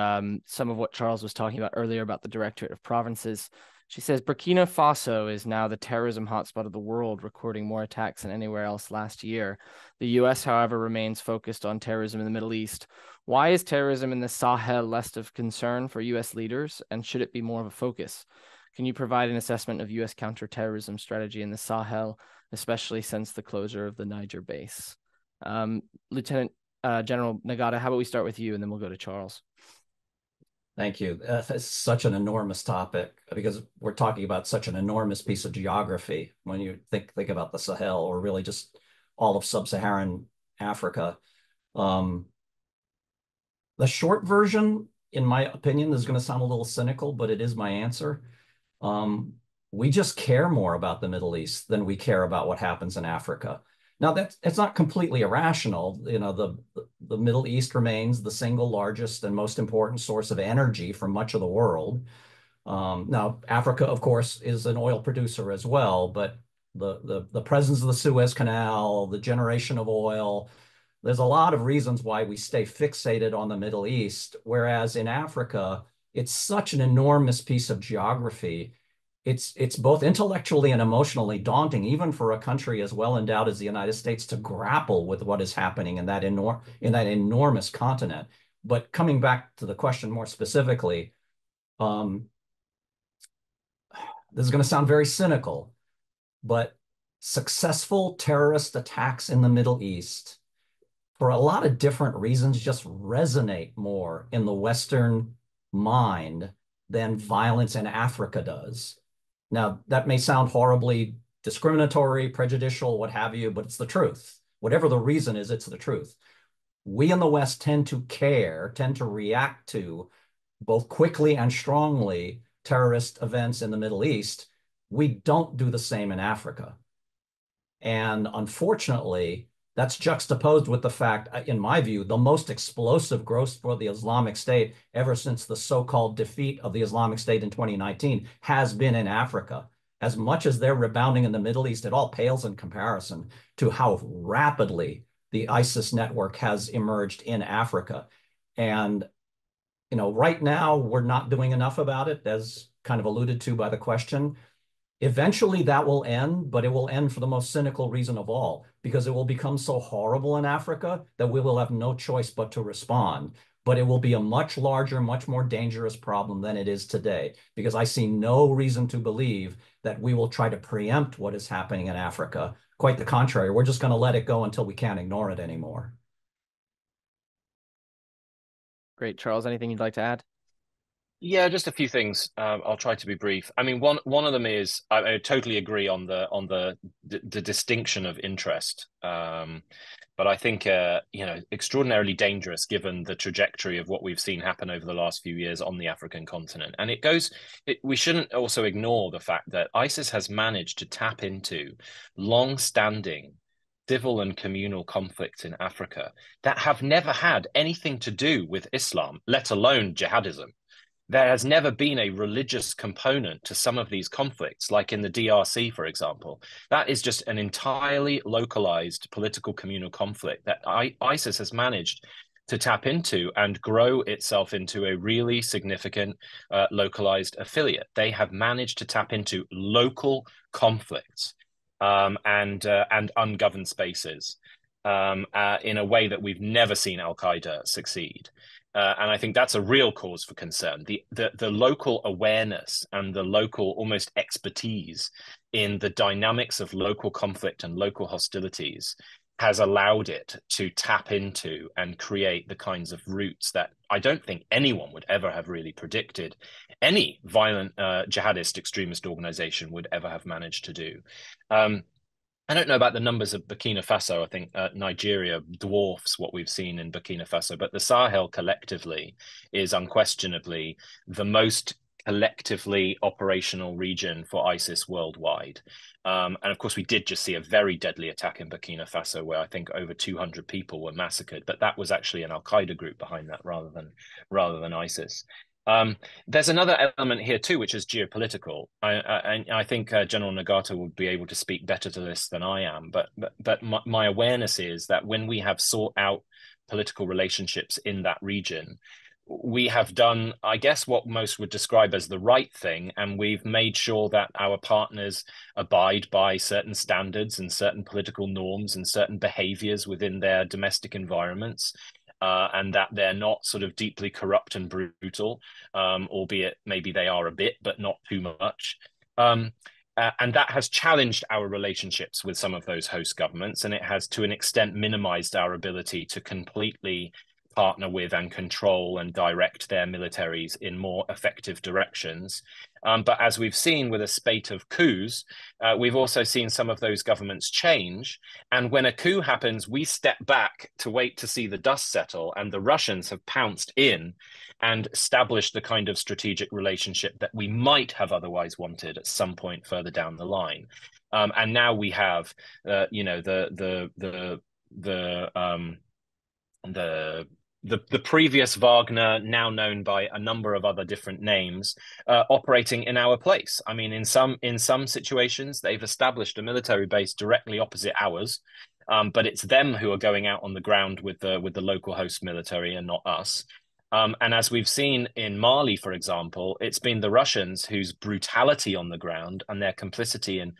some of what Charles was talking about earlier about the Directorate of Provinces. She says, Burkina Faso is now the terrorism hotspot of the world, recording more attacks than anywhere else last year. The US, however, remains focused on terrorism in the Middle East. Why is terrorism in the Sahel less of concern for US leaders, and should it be more of a focus? Can you provide an assessment of US counterterrorism strategy in the Sahel, especially since the closure of the Niger base? Lieutenant General Nagata, how about we start with you, and then we'll go to Charles. Thank you. It's such an enormous topic, because we're talking about such an enormous piece of geography. When you think about the Sahel, or really just all of sub-Saharan Africa. The short version, in my opinion, is going to sound a little cynical, but it is my answer. We just care more about the Middle East than we care about what happens in Africa. Now, it's not completely irrational. You know, the Middle East remains the single largest and most important source of energy for much of the world. Now, Africa, of course, is an oil producer as well, but the presence of the Suez Canal, the generation of oil, there's a lot of reasons why we stay fixated on the Middle East, whereas in Africa, it's such an enormous piece of geography. It's both intellectually and emotionally daunting, even for a country as well endowed as the United States, to grapple with what is happening in that enormous continent. But coming back to the question more specifically, this is going to sound very cynical, but successful terrorist attacks in the Middle East, for a lot of different reasons, just resonate more in the Western mind than violence in Africa does. Now, that may sound horribly discriminatory, prejudicial, what have you, but it's the truth. Whatever the reason is, it's the truth. We in the West tend to react to, both quickly and strongly, terrorist events in the Middle East. We don't do the same in Africa. And unfortunately, that's juxtaposed with the fact, in my view, the most explosive growth for the Islamic State ever since the so-called defeat of the Islamic State in 2019 has been in Africa. As much as they're rebounding in the Middle East, it all pales in comparison to how rapidly the ISIS network has emerged in Africa. And, you know, right now we're not doing enough about it, as kind of alluded to by the question. Eventually that will end, but it will end for the most cynical reason of all, because it will become so horrible in Africa that we will have no choice but to respond. But it will be a much larger, much more dangerous problem than it is today, because I see no reason to believe that we will try to preempt what is happening in Africa. Quite the contrary, we're just going to let it go until we can't ignore it anymore. Great. Charles, anything you'd like to add? Yeah, just a few things. I'll try to be brief. I mean, one of them is I totally agree on the distinction of interest, but I think you know, extraordinarily dangerous given the trajectory of what we've seen happen over the last few years on the African continent. And we shouldn't also ignore the fact that ISIS has managed to tap into long-standing civil and communal conflicts in Africa that have never had anything to do with Islam, let alone jihadism. There has never been a religious component to some of these conflicts, like in the DRC, for example. That is just an entirely localized political communal conflict that ISIS has managed to tap into and grow itself into a really significant localized affiliate. They have managed to tap into local conflicts and ungoverned spaces. in a way that we've never seen Al-Qaeda succeed. And I think that's a real cause for concern. The local awareness and the local almost expertise in the dynamics of local conflict and local hostilities has allowed it to tap into and create the kinds of roots that I don't think anyone would ever have really predicted any violent jihadist extremist organization would ever have managed to do. I don't know about the numbers of Burkina Faso. I think Nigeria dwarfs what we've seen in Burkina Faso, but the Sahel collectively is unquestionably the most collectively operational region for ISIS worldwide. And of course, we did just see a very deadly attack in Burkina Faso where I think over 200 people were massacred, but that was actually an Al-Qaeda group behind that rather than ISIS. There's another element here too, which is geopolitical. I think General Nagata will be able to speak better to this than I am. But my awareness is that when we have sought out political relationships in that region, we have done, I guess, what most would describe as the right thing, and we've made sure that our partners abide by certain standards and certain political norms and certain behaviors within their domestic environments. And that they're not sort of deeply corrupt and brutal, albeit maybe they are a bit, but not too much. And that has challenged our relationships with some of those host governments, and it has to an extent minimized our ability to completely partner with and control and direct their militaries in more effective directions. But as we've seen with a spate of coups, we've also seen some of those governments change. And when a coup happens, we step back to wait to see the dust settle. And the Russians have pounced in and established the kind of strategic relationship that we might have otherwise wanted at some point further down the line. And now we have, the previous Wagner, now known by a number of other different names, operating in our place. I mean, in some situations, they've established a military base directly opposite ours, but it's them who are going out on the ground with the local host military and not us. And as we've seen in Mali, for example, it's been the Russians whose brutality on the ground and their complicity in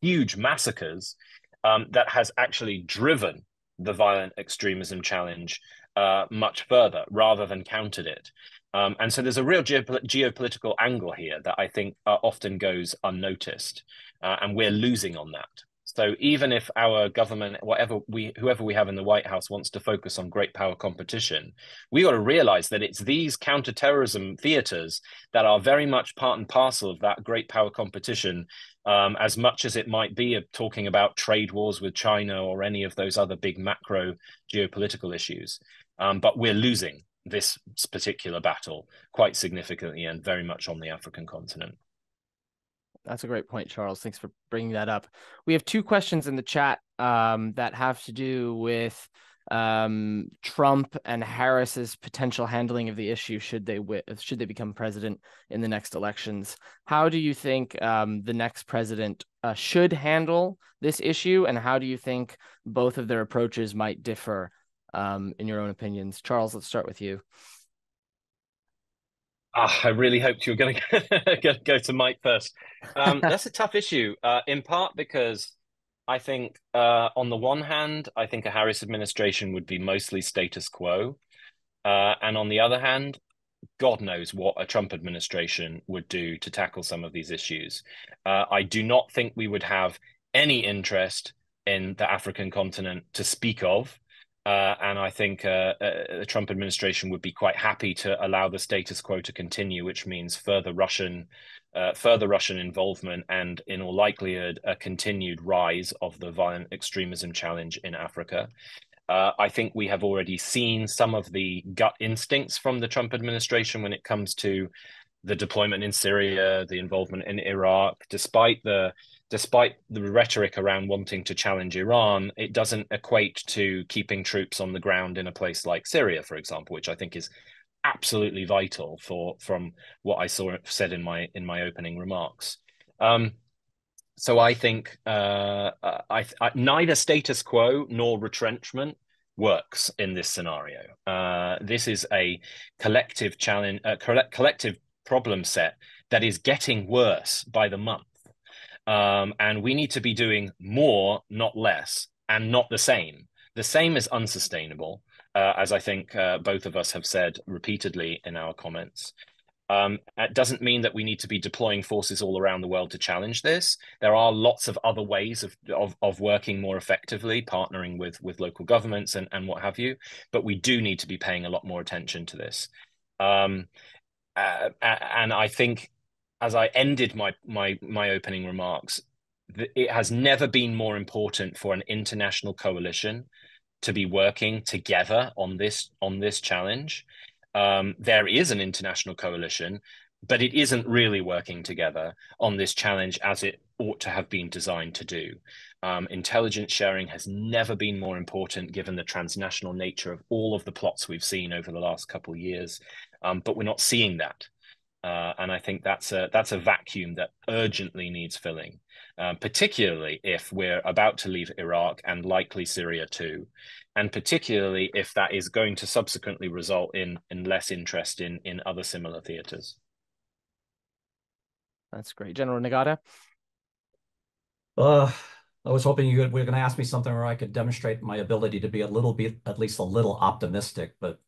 huge massacres that has actually driven the violent extremism challenge much further rather than countered it. And so there's a real geopolitical angle here that I think often goes unnoticed, and we're losing on that. So even if our government, whoever we have in the White House wants to focus on great power competition, we got to realize that it's these counterterrorism theaters that are very much part and parcel of that great power competition, as much as it might be talking about trade wars with China or any of those other big macro geopolitical issues. But we're losing this particular battle quite significantly and very much on the African continent. That's a great point, Charles. Thanks for bringing that up. We have two questions in the chat that have to do with Trump and Harris's potential handling of the issue should they become president in the next elections. How do you think the next president should handle this issue, and how do you think both of their approaches might differ in your own opinions? Charles, let's start with you. I really hoped you were going to go to Mike first. That's a tough issue, in part because I think on the one hand, I think a Harris administration would be mostly status quo. And on the other hand, God knows what a Trump administration would do to tackle some of these issues. I do not think we would have any interest in the African continent to speak of. And I think the Trump administration would be quite happy to allow the status quo to continue, which means further Russian involvement and, in all likelihood, a continued rise of the violent extremism challenge in Africa. I think we have already seen some of the gut instincts from the Trump administration when it comes to the deployment in Syria, the involvement in Iraq. Despite the rhetoric around wanting to challenge Iran, it doesn't equate to keeping troops on the ground in a place like Syria, for example, which I think is absolutely vital from what I said in my opening remarks. So I think neither status quo nor retrenchment works in this scenario. This is a collective challenge, collective problem set that is getting worse by the month. And we need to be doing more, not less, and not the same The same is unsustainable, as I think both of us have said repeatedly in our comments. It doesn't mean that we need to be deploying forces all around the world to challenge this. There are lots of other ways of working more effectively, partnering with local governments and what have you. But we do need to be paying a lot more attention to this. And I think, as I ended my opening remarks, it has never been more important for an international coalition to be working together on this challenge. There is an international coalition, but it isn't really working together on this challenge as it ought to have been designed to do. Intelligence sharing has never been more important given the transnational nature of all of the plots we've seen over the last couple of years, but we're not seeing that. And I think that's a vacuum that urgently needs filling, particularly if we're about to leave Iraq and likely Syria too, and particularly if that is going to subsequently result in less interest in other similar theaters. That's great. General Nagata? I was hoping you were going to ask me something where I could demonstrate my ability to be a little bit, at least a little optimistic, but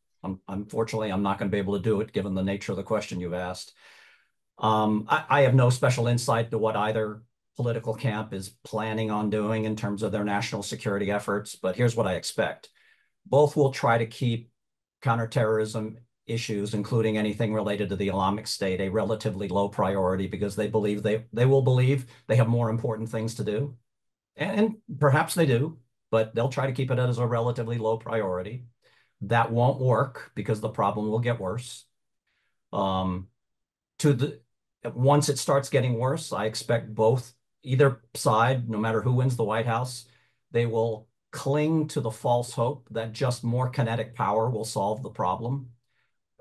unfortunately, I'm not going to be able to do it given the nature of the question you've asked. I have no special insight to what either political camp is planning on doing in terms of their national security efforts, but here's what I expect. Both will try to keep counterterrorism issues, including anything related to the Islamic State, a relatively low priority because they believe they will believe they have more important things to do. And perhaps they do, but they'll try to keep it as a relatively low priority. That won't work because the problem will get worse. Once it starts getting worse, I expect either side, no matter who wins the White House, they will cling to the false hope that just more kinetic power will solve the problem.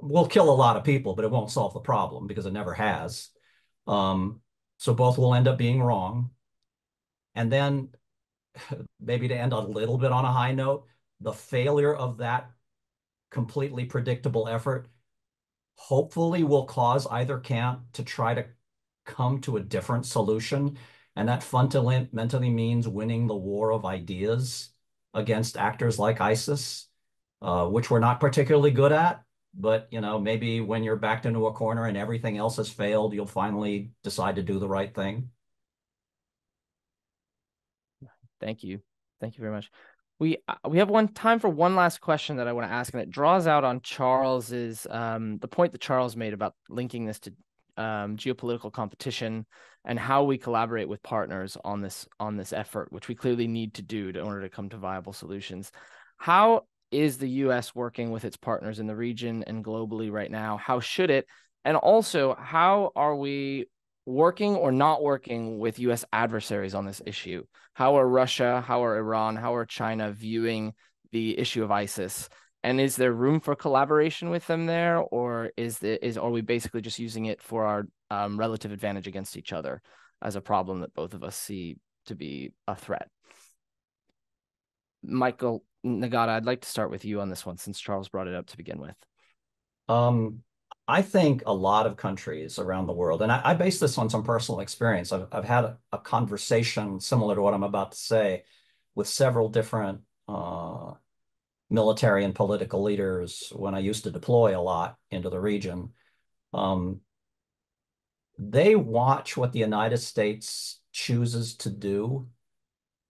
We'll kill a lot of people, but it won't solve the problem because it never has. So both will end up being wrong. And then maybe to end a little bit on a high note, the failure of that completely predictable effort hopefully will cause either camp to try to come to a different solution. And that fundamentally means winning the war of ideas against actors like ISIS, which we're not particularly good at. But, maybe when you're backed into a corner and everything else has failed, you'll finally decide to do the right thing. Thank you. Thank you very much. We have time for one last question that I want to ask, and it draws out on Charles's the point that Charles made about linking this to geopolitical competition and how we collaborate with partners on this effort, which we clearly need to do in order to come to viable solutions. How is the U.S. working with its partners in the region and globally right now? How should it? And also, how are we working or not working with U.S. adversaries on this issue? How are Russia, how are Iran, how are China viewing the issue of ISIS? And is there room for collaboration with them there, or are we basically just using it for our relative advantage against each other as a problem that both of us see to be a threat? Michael Nagata, I'd like to start with you on this one since Charles brought it up to begin with. I think a lot of countries around the world, and I base this on some personal experience. I've had a conversation similar to what I'm about to say with several different military and political leaders when I used to deploy a lot into the region. They watch what the United States chooses to do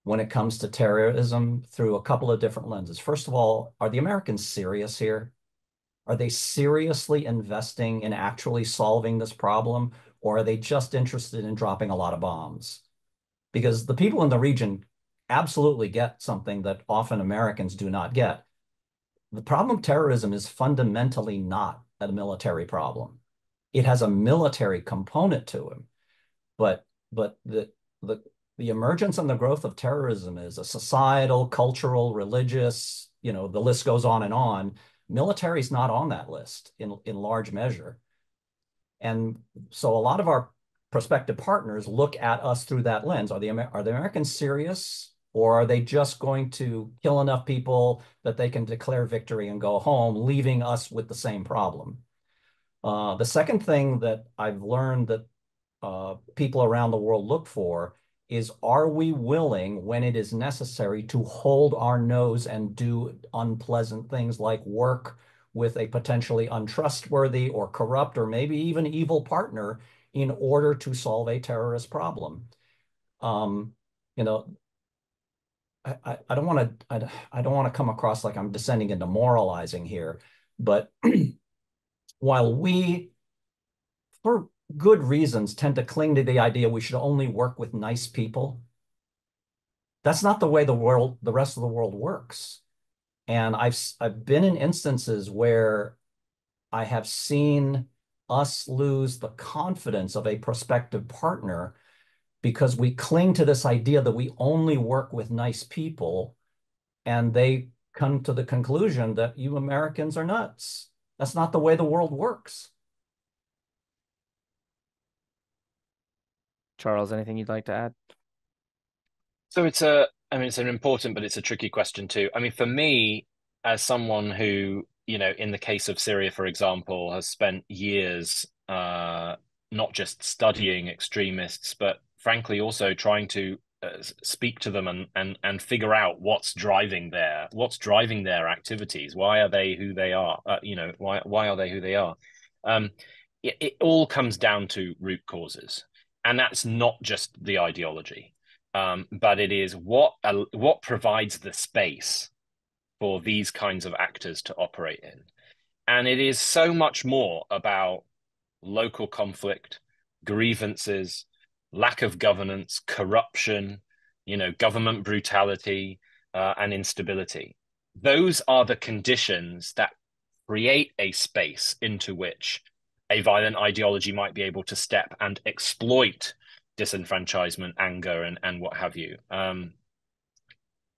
when it comes to terrorism through a couple of different lenses. First of all, are the Americans serious here? Are they seriously investing in actually solving this problem, or are they just interested in dropping a lot of bombs? Because the people in the region absolutely get something that often Americans do not get. The problem of terrorism is fundamentally not a military problem. It has a military component to it, but the emergence and the growth of terrorism is a societal, cultural, religious, the list goes on and on. Military is not on that list in large measure. And so a lot of our prospective partners look at us through that lens. Are the Americans serious, or are they just going to kill enough people that they can declare victory and go home, leaving us with the same problem? The second thing that I've learned that people around the world look for is, are we willing, when it is necessary, to hold our nose and do unpleasant things like work with a potentially untrustworthy or corrupt or maybe even evil partner in order to solve a terrorist problem? You know, I don't want to I don't want to come across like I'm descending into moralizing here, but while we, for good reasons, tend to cling to the idea we should only work with nice people, that's not the way the rest of the world works. And I've been in instances where I have seen us lose the confidence of a prospective partner because we cling to this idea that we only work with nice people, and they come to the conclusion that you Americans are nuts. That's not the way the world works. Charles, anything you'd like to add? So it's it's an important, but it's a tricky question too. I mean, for me, as someone who, in the case of Syria, for example, has spent years not just studying extremists, but frankly also trying to speak to them and figure out what's driving their activities. Why are they who they are? Why are they who they are? It all comes down to root causes, and that's not just the ideology. But it is what provides the space for these kinds of actors to operate in. And it is so much more about local conflict, grievances, lack of governance, corruption, government brutality, and instability. Those are the conditions that create a space into which a violent ideology might be able to step and exploit disenfranchisement, anger, and what have you.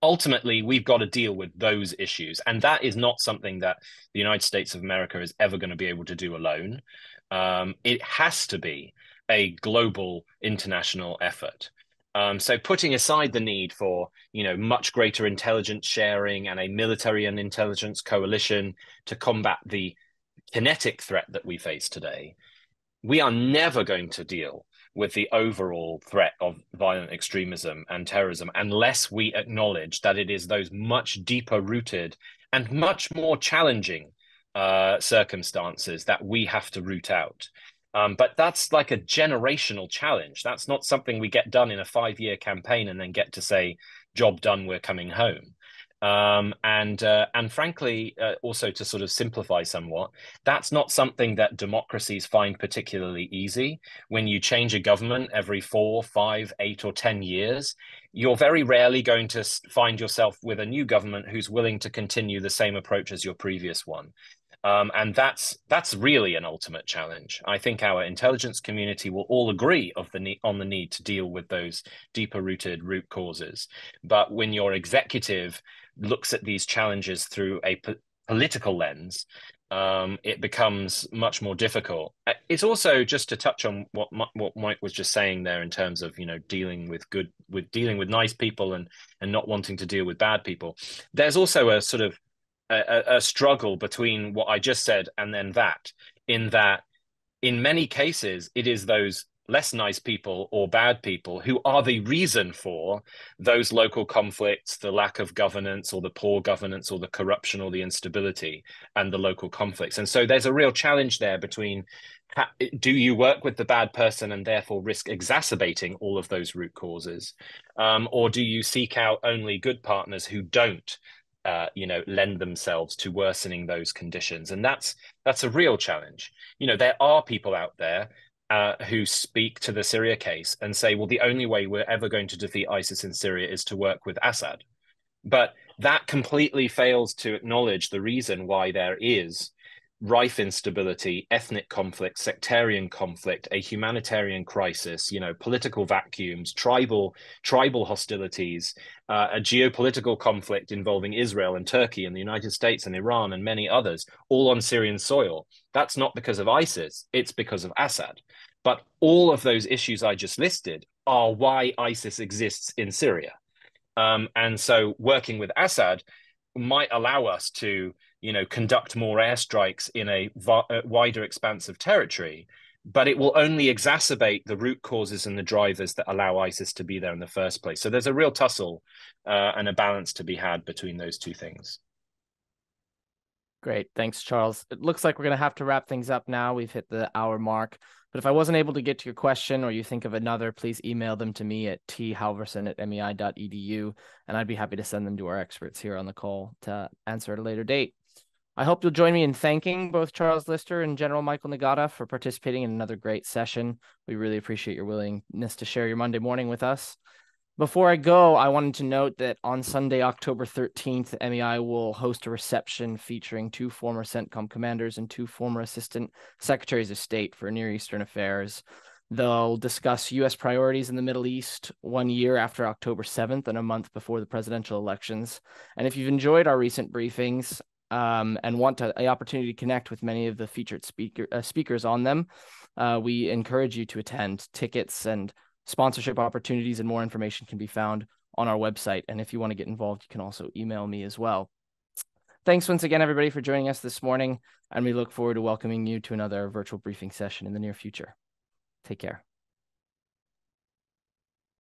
Ultimately, we've got to deal with those issues. And that is not something that the United States of America is ever going to be able to do alone. It has to be a global international effort. So putting aside the need for, much greater intelligence sharing and a military and intelligence coalition to combat the kinetic threat that we face today, we are never going to deal with the overall threat of violent extremism and terrorism unless we acknowledge that it is those much deeper rooted and much more challenging circumstances that we have to root out. But that's like a generational challenge. That's not something we get done in a 5-year campaign and then get to say, job done, we're coming home. And frankly, also to sort of simplify somewhat, that's not something that democracies find particularly easy. When you change a government every 4, 5, 8, or 10 years, you're very rarely going to find yourself with a new government who's willing to continue the same approach as your previous one. And that's really an ultimate challenge. I think our intelligence community will all agree on the need to deal with those deeper rooted root causes. But when your executive looks at these challenges through a political lens, it becomes much more difficult. It's also, just to touch on what Mike was just saying there in terms of dealing with nice people and not wanting to deal with bad people. There's also a sort of a struggle between what I just said and then that in many cases it is those less nice people or bad people who are the reason for those local conflicts, the lack of governance or the poor governance or the corruption or the instability and the local conflicts. And so there's a real challenge there between, do you work with the bad person and therefore risk exacerbating all of those root causes? Or do you seek out only good partners who don't lend themselves to worsening those conditions? And that's a real challenge. There are people out there who speak to the Syria case and say, well, the only way we're ever going to defeat ISIS in Syria is to work with Assad. But that completely fails to acknowledge the reason why there is rife instability, ethnic conflict, sectarian conflict, a humanitarian crisis, political vacuums, tribal hostilities, a geopolitical conflict involving Israel and Turkey and the United States and Iran and many others, all on Syrian soil. That's not because of ISIS, it's because of Assad. But all of those issues I just listed are why ISIS exists in Syria. And so working with Assad might allow us to conduct more airstrikes in a wider expanse of territory. but it will only exacerbate the root causes and the drivers that allow ISIS to be there in the first place. So there's a real tussle and a balance to be had between those two things. Great. Thanks, Charles. It looks like we're going to have to wrap things up now. We've hit the hour mark. But if I wasn't able to get to your question or you think of another, please email them to me at thalverson@mei.edu, and I'd be happy to send them to our experts here on the call to answer at a later date. I hope you'll join me in thanking both Charles Lister and General Michael Nagata for participating in another great session. We really appreciate your willingness to share your Monday morning with us. Before I go, I wanted to note that on Sunday, October 13th, MEI will host a reception featuring 2 former CENTCOM commanders and 2 former Assistant Secretaries of State for Near Eastern Affairs. They'll discuss U.S. priorities in the Middle East 1 year after October 7th and a month before the presidential elections. And if you've enjoyed our recent briefings and want an opportunity to connect with many of the featured speakers on them, we encourage you to attend. Tickets and sponsorship opportunities and more information can be found on our website. And if you want to get involved, you can also email me as well. Thanks once again, everybody, for joining us this morning. And we look forward to welcoming you to another virtual briefing session in the near future. Take care.